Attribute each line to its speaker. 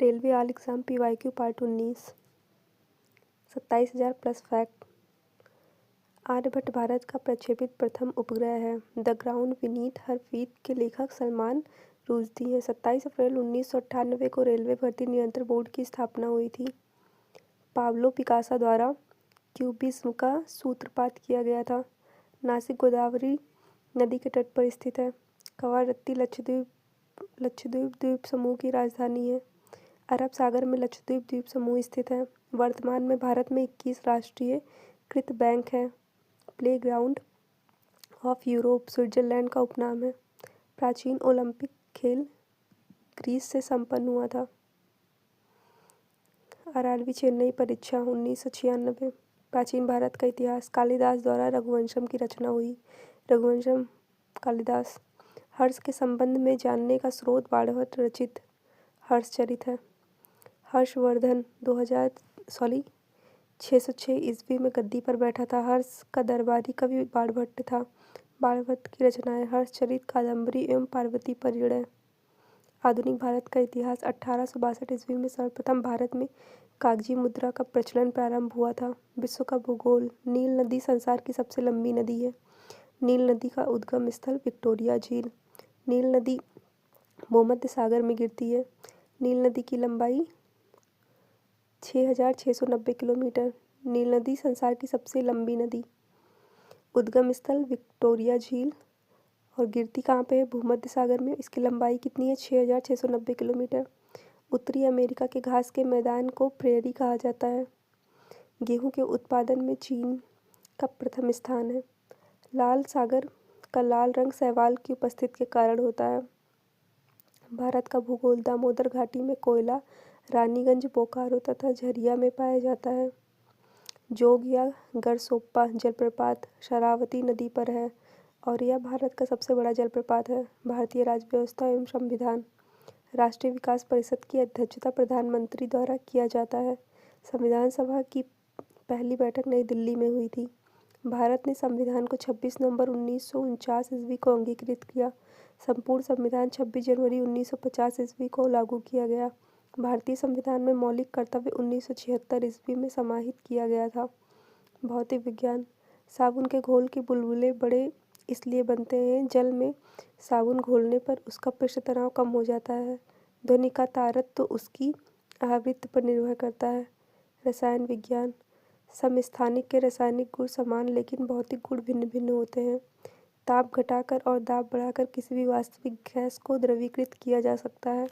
Speaker 1: Railway all exam PYQ part 19 27,000 plus fact. Aryabhatta Bharat का प्रक्षेपित प्रथम उपग्रह है। The ground beneath her feet के लेखक सलमान रुश्दी हैं। 27 अप्रैल 1998 को रेलवे भर्ती नियंत्रण बोर्ड की स्थापना हुई थी। पाब्लो पिकासो द्वारा क्यूबिज्म का सूत्रपात किया गया था। नासिक गोदावरी नदी के तट पर स्थित है। कवारत्ती लक्षद्वीप द्वीप समूह की राजधानी है। अरब सागर में लक्षद्वीप द्वीप समूह स्थित है। वर्तमान में भारत में 21 राष्ट्रीयकृत बैंक हैं। प्लेग्राउंड ऑफ यूरोप स्विट्जरलैंड का उपनाम है। प्राचीन ओलंपिक खेल ग्रीस से संपन्न हुआ था। 18वीं चेन्नई परीक्षा 1996। प्राचीन भारत का इतिहास। कालिदास द्वारा रघुवंशम की रचना हुई। रघुवंशम कालिदास। हर्ष के संबंध में जानने का स्रोत बाणभट्ट रचित हर्षचरित है। हर्षवर्धन 606 ईस्वी में गद्दी पर बैठा था। हर्ष का दरबारी कवि बाणभट्ट था। बाणभट्ट की रचनाएं हर्षचरित, कादंबरी एवं पार्वती परिणय। आधुनिक भारत का इतिहास। 1862 ईस्वी में सर्वप्रथम भारत में कागजी मुद्रा का प्रचलन प्रारंभ हुआ था। विश्व का भूगोल। नील नदी संसार की सबसे लंबी नदी है। नील नदी का उद्गम स्थल विक्टोरिया झील। नील नदी भूमध्य सागर में गिरती है। नील नदी की लंबाई 6,690 किलोमीटर। नील नदी संसार की सबसे लंबी नदी। उद्गम स्थल विक्टोरिया झील और गिरती कहाँ पे है? भूमध्य सागर में। इसकी लंबाई कितनी है? 6,690 किलोमीटर। उत्तरी अमेरिका के घास के मैदान को प्रेरी कहा जाता है। गेहूं के उत्पादन में चीन का प्रथम स्थान है। लाल सागर का लाल रंग शैवाल की उपस्थिति के कारण होता है। भारत का भूगोल। दामोदर घाटी में कोयला रानीगंज, बोकारो तथा झरिया में पाया जाता है। जोग या गरसोप्पा जलप्रपात शरावती नदी पर है और यह भारत का सबसे बड़ा जलप्रपात है। भारतीय राज्य व्यवस्था एवं संविधान। राष्ट्रीय विकास परिषद की अध्यक्षता प्रधानमंत्री द्वारा किया जाता है। संविधान सभा की पहली बैठक नई दिल्ली में हुई थी। भारत ने संविधान को 26 नवंबर 1949 ईस्वी को अंगीकृत किया। संपूर्ण संविधान 26 जनवरी 1950 ईस्वी को लागू किया गया। भारतीय संविधान में मौलिक कर्तव्य 1976 ईस्वी में समाहित किया गया था। भौतिक विज्ञान। साबुन के घोल के बुलबुले बड़े इसलिए बनते हैं, जल में साबुन घोलने पर उसका पृष्ठ तनाव कम हो जाता है। ध्वनि का तारतम्य तो उसकी आवृत्ति पर निर्भर करता है। रसायन विज्ञान। समस्थानिक के रासायनिक गुण समान लेकिन भौतिक गुण भिन्न भिन्न होते हैं। ताप घटाकर और दाब बढ़ाकर किसी भी वास्तविक गैस को द्रवीकृत किया जा सकता है।